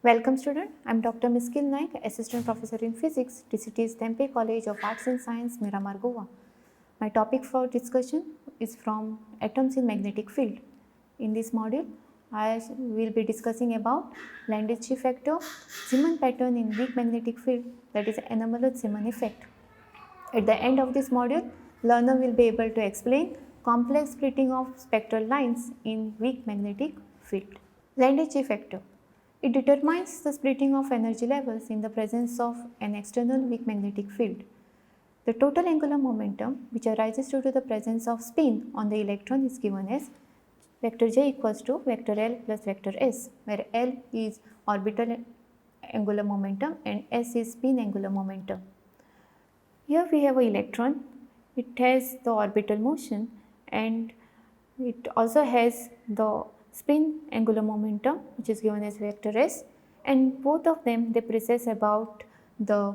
Welcome student, I am Dr. Miskil Naik, Assistant Professor in Physics, DCT's Tempe College of Arts and Science, Miramar, Goa. My topic for discussion is from atoms in magnetic field. In this module, I will be discussing about Landis-G factor, Zeeman pattern in weak magnetic field, that is anomalous Zeeman effect. At the end of this module, learner will be able to explain complex splitting of spectral lines in weak magnetic field. Landis-G factor. It determines the splitting of energy levels in the presence of an external weak magnetic field. The total angular momentum which arises due to the presence of spin on the electron is given as vector j equals to vector L plus vector S, where L is orbital angular momentum and S is spin angular momentum. Here we have an electron. It has the orbital motion and it also has the spin angular momentum which is given as vector S, and both of them they precede about the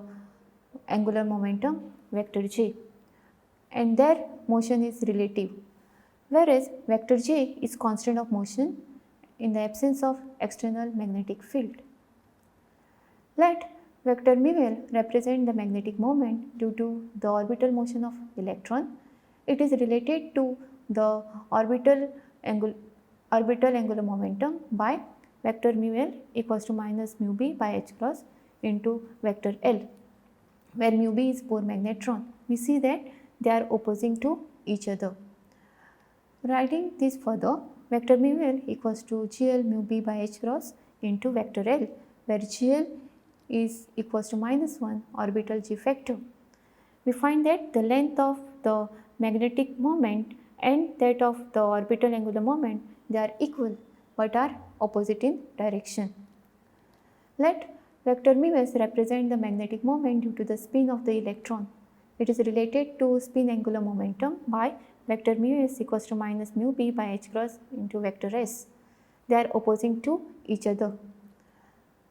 angular momentum vector j, and their motion is relative, whereas vector j is constant of motion in the absence of external magnetic field. Let vector mu L represent the magnetic moment due to the orbital motion of electron. It is related to the orbital angular momentum by vector mu L equals to minus mu B by h cross into vector L, where mu B is Bohr magnetron. We see that they are opposing to each other. Writing this further, vector mu L equals to GL mu B by h cross into vector L, where GL is equals to minus 1 orbital G factor. We find that the length of the magnetic moment and that of the orbital angular moment, they are equal but are opposite in direction. Let vector mu S represent the magnetic moment due to the spin of the electron. It is related to spin angular momentum by vector mu S equals to minus mu B by h cross into vector S. They are opposing to each other.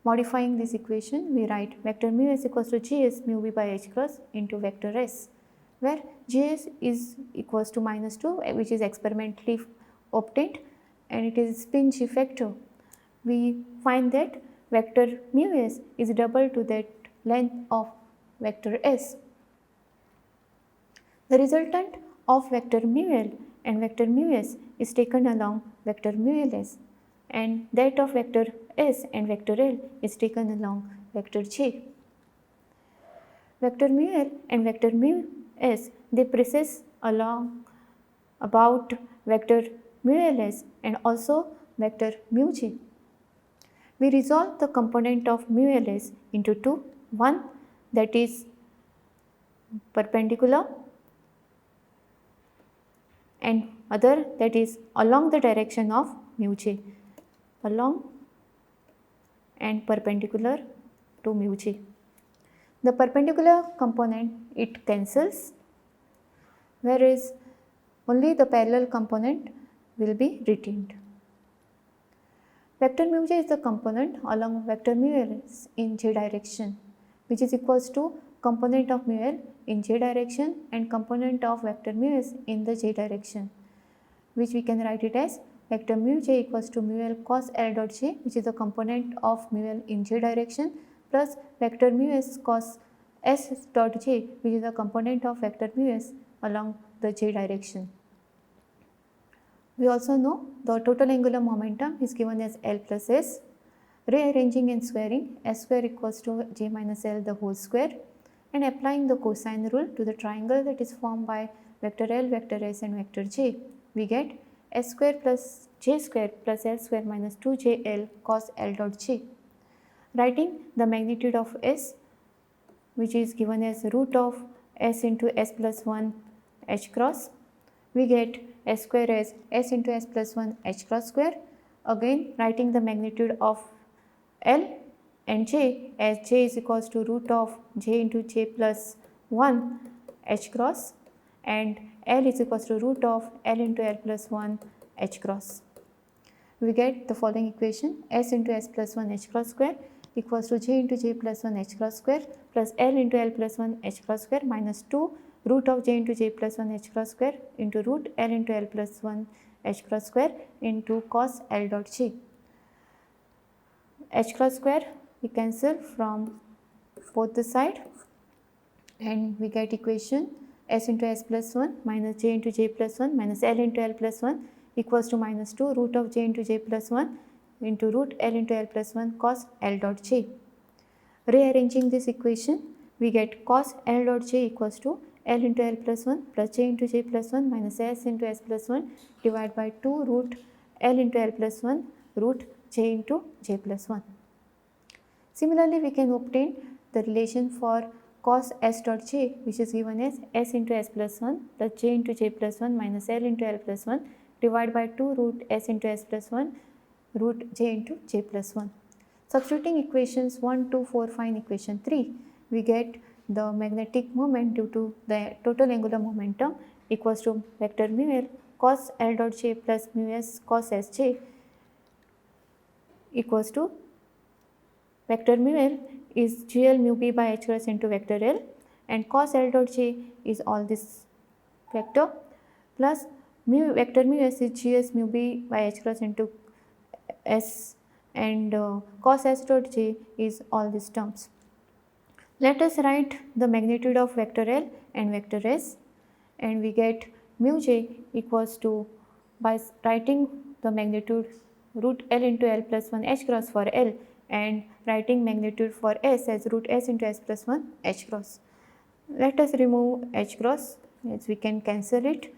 Modifying this equation, we write vector mu S equals to Gs mu B by h cross into vector S, where Gs is equals to minus 2, which is experimentally obtained, and it is spin G factor. We find that vector mu S is double to that length of vector S. The resultant of vector mu L and vector mu S is taken along vector mu L S, and that of vector S and vector L is taken along vector J. Vector mu L and vector mu S, they precede along about vector mu LS and also vector mu J. We resolve the component of mu LS into two, one that is perpendicular and other that is along the direction of mu J, along and perpendicular to mu J. The perpendicular component, it cancels, whereas only the parallel component will be retained. Vector mu J is the component along vector mu L in J direction, which is equals to component of mu L in J direction and component of vector mu S in the J direction, which we can write it as vector mu J equals to mu L cos L dot J, which is the component of mu L in J direction, plus vector mu S cos S dot J, which is the component of vector mu S along the J direction. We also know the total angular momentum is given as L plus S. Rearranging and squaring, S square equals to J minus L the whole square, and applying the cosine rule to the triangle that is formed by vector L, vector S and vector J, we get S square plus J square plus L square minus 2JL cos L dot J. Writing the magnitude of S, which is given as root of S into S plus 1 h cross, we get S square as S into S plus 1 h cross square. Again writing the magnitude of L and J as J is equals to root of J into J plus 1 h cross, and L is equals to root of L into L plus 1 h cross. We get the following equation: S into S plus 1 h cross square equals to J into J plus 1 h cross square plus L into L plus 1 h cross square minus 2 root of J into J plus 1 h cross square into root L into L plus 1 h cross square into cos L dot J. h cross square we cancel from both the side, and we get equation s into s plus 1 minus j into j plus 1 minus l into l plus 1 equals to minus 2 root of j into j plus 1 into root l into l plus 1 cos l dot j. Rearranging this equation, we get cos l dot j equals to l into l plus 1 plus j into j plus 1 minus s into s plus 1 divided by 2 root l into l plus 1 root j into j plus 1. Similarly, we can obtain the relation for cos s dot j, which is given as s into s plus 1 plus j into j plus 1 minus l into l plus 1 divided by 2 root s into s plus 1 root j into j plus 1. Substituting equations 1, 2, 4, 5 in equation 3, we get the magnetic moment due to the total angular momentum equals to vector mu l cos l dot j plus mu s cos s j equals to vector mu l is gl mu b by h cross into vector l, and cos l dot j is all this vector plus vector mu s is gs mu b by h cross into s, and cos s dot j is all these terms. Let us write the magnitude of vector L and vector S, and we get mu j equals to, by writing the magnitude root L into L plus 1 h cross for L and writing magnitude for S as root S into S plus 1 h cross. Let us remove h cross, as we can cancel it,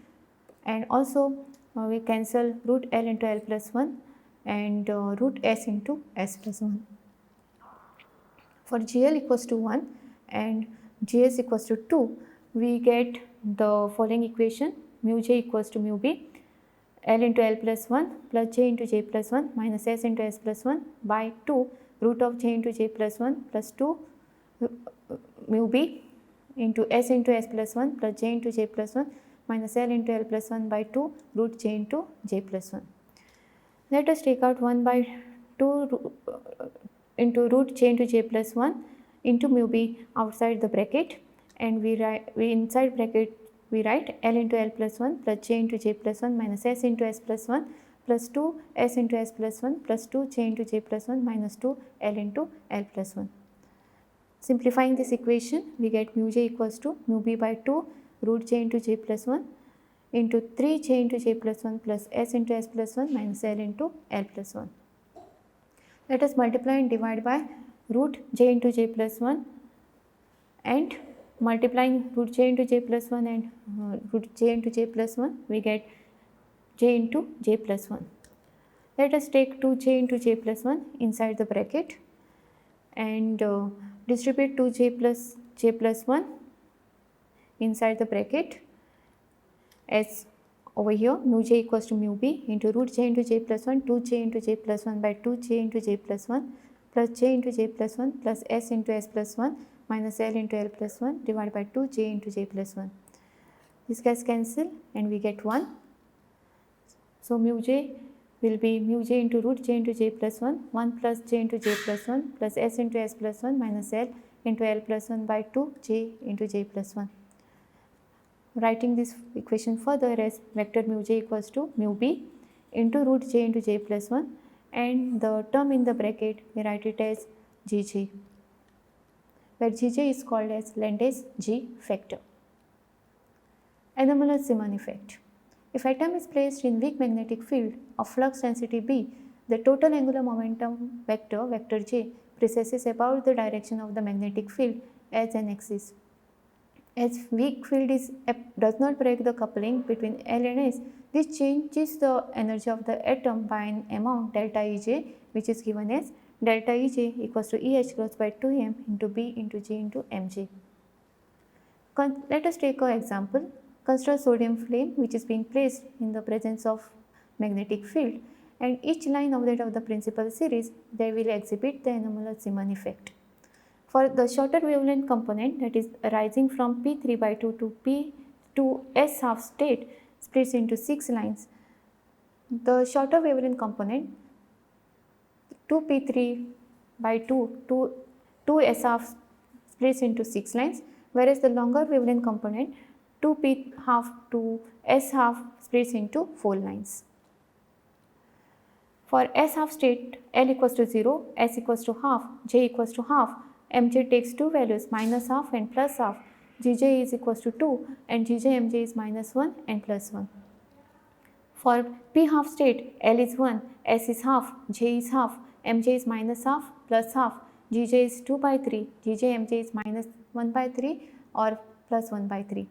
and also we cancel root L into L plus 1 and root S into S plus 1. For GL equals to 1 and GS equals to 2, we get the following equation: mu j equals to mu b L into L plus 1 plus j into j plus 1 minus S into S plus 1 by 2 root of j into j plus 1 plus 2 mu b into S into S plus 1 plus j into j plus 1 minus L into L plus 1 by 2 root j into j plus 1. Let us take out 1 by 2 into root j into j plus 1 into mu b outside the bracket, and we inside bracket we write L into L plus 1 plus j into j plus 1 minus S into S plus 1 plus 2 S into S plus 1 plus 2 j into j plus 1 minus 2 L into L plus 1. Simplifying this equation, we get mu j equals to mu b by 2 root j into j plus 1 into 3 j into j plus 1 plus S into S plus 1 minus L into L plus 1. Let us multiply and divide by root j into j plus 1, and multiplying root j into j plus 1 and root j into j plus 1, we get j into j plus 1. Let us take 2j into j plus 1 inside the bracket and distribute 2j plus j plus 1 inside the bracket, as over here mu j equals to mu b into root j into j plus 1 2j into j plus 1 by 2j into j plus 1 plus j into j plus 1 plus S into S plus 1 minus L into L plus 1 divided by 2j into j plus 1. This gets cancelled and we get 1. So mu j will be mu j into root j into j plus 1 1 plus j into j plus 1 plus S into S plus 1 minus L into L plus 1 by 2 j into j plus 1. Writing this equation further as vector mu j equals to mu b into root j into j plus 1, and the term in the bracket we write it as Gj, where Gj is called as Landes G factor. Anomalous Zeeman effect. If atom is placed in weak magnetic field of flux density B, the total angular momentum vector, vector j, precesses about the direction of the magnetic field as an axis. As weak field does not break the coupling between L and S, this changes the energy of the atom by an amount delta Ej, which is given as delta Ej equals to Eh cross by 2m into B into G into Mj. Let us take an example. Consider sodium flame which is being placed in the presence of magnetic field, and each line of the principal series, they will exhibit the anomalous Zeeman effect. For the shorter wavelength component, that is arising from P3 by 2 to P to S half state, splits into 6 lines. The shorter wavelength component 2P3 by 2 to 2S half splits into 6 lines, whereas the longer wavelength component 2P half to S half splits into 4 lines. For S half state, L equals to 0, S equals to half, J equals to half, Mj takes two values minus half and plus half, Gj is equals to 2 and Gjmj is minus 1 and plus 1. For P half state, L is 1, S is half, J is half, Mj is minus half plus half, Gj is 2 by 3, Gjmj is minus 1 by 3 or plus 1 by 3.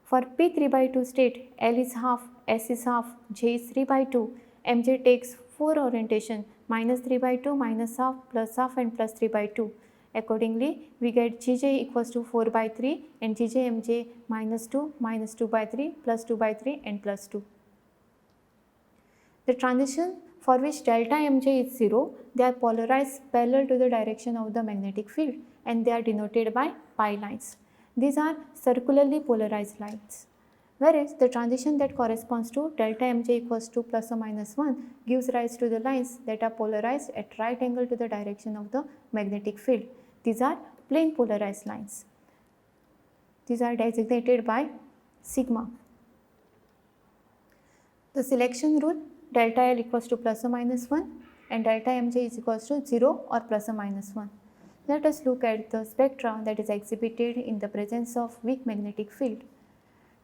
For P 3 by 2 state, L is half, S is half, J is 3 by 2, Mj takes 4 orientation minus 3 by 2 minus half plus half and plus 3 by 2. Accordingly, we get Gj equals to 4 by 3 and Gjmj minus 2 by 3 plus 2 by 3 and plus 2. The transition for which delta Mj is 0, they are polarized parallel to the direction of the magnetic field and they are denoted by pi lines. These are circularly polarized lines. Whereas the transition that corresponds to delta Mj equals to plus or minus 1 gives rise to the lines that are polarized at right angle to the direction of the magnetic field. These are plane polarized lines. These are designated by sigma. The selection rule, delta L equals to plus or minus 1 and delta Mj is equals to 0 or plus or minus 1. Let us look at the spectra that is exhibited in the presence of weak magnetic field.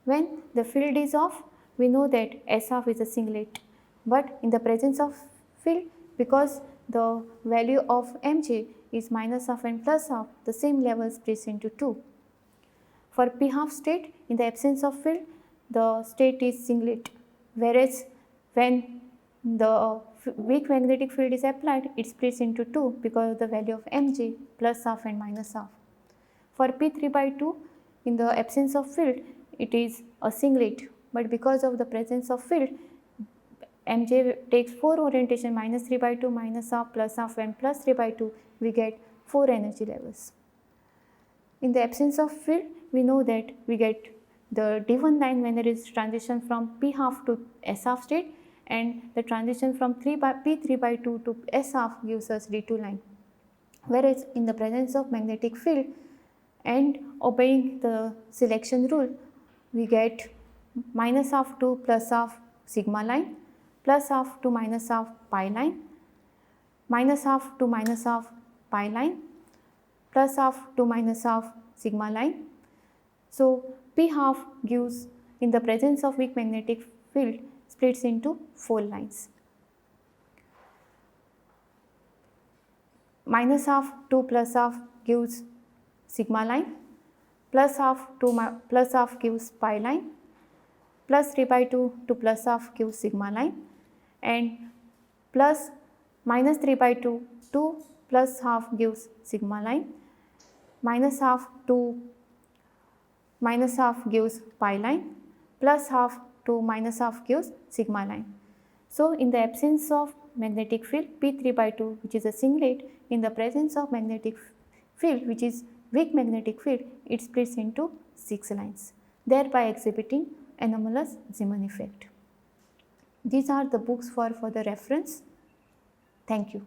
When the field is off, we know that S half is a singlet, but in the presence of field, because the value of Mj is minus half and plus half, the same level splits into 2. For P half state, in the absence of field, the state is singlet, whereas when the weak magnetic field is applied, it splits into 2 because of the value of Mj plus half and minus half. For P 3 by 2, in the absence of field, it is a singlet, but because of the presence of field, Mj takes 4 orientation minus 3 by 2 minus half and plus 3 by 2, we get 4 energy levels. In the absence of field, we know that we get the D1 line when there is transition from P half to S half state, and the transition from P 3 by 2 to S half gives us D2 line. Whereas in the presence of magnetic field and obeying the selection rule, we get minus half to plus half sigma line, plus half to minus half pi line, minus half to minus half pi line, plus half to minus half sigma line. So P half gives, in the presence of weak magnetic field, splits into 4 lines. Minus half to plus half gives sigma line, plus half to plus half gives pi line, plus 3 by 2 to plus half gives sigma line, and plus minus 3 by 2 to plus half gives sigma line, minus half to minus half gives pi line, plus half to minus half gives sigma line. So in the absence of magnetic field P3 by 2, which is a singlet, in the presence of magnetic field which is weak magnetic field, it splits into 6 lines, thereby exhibiting anomalous Zeeman effect. These are the books for further reference. Thank you.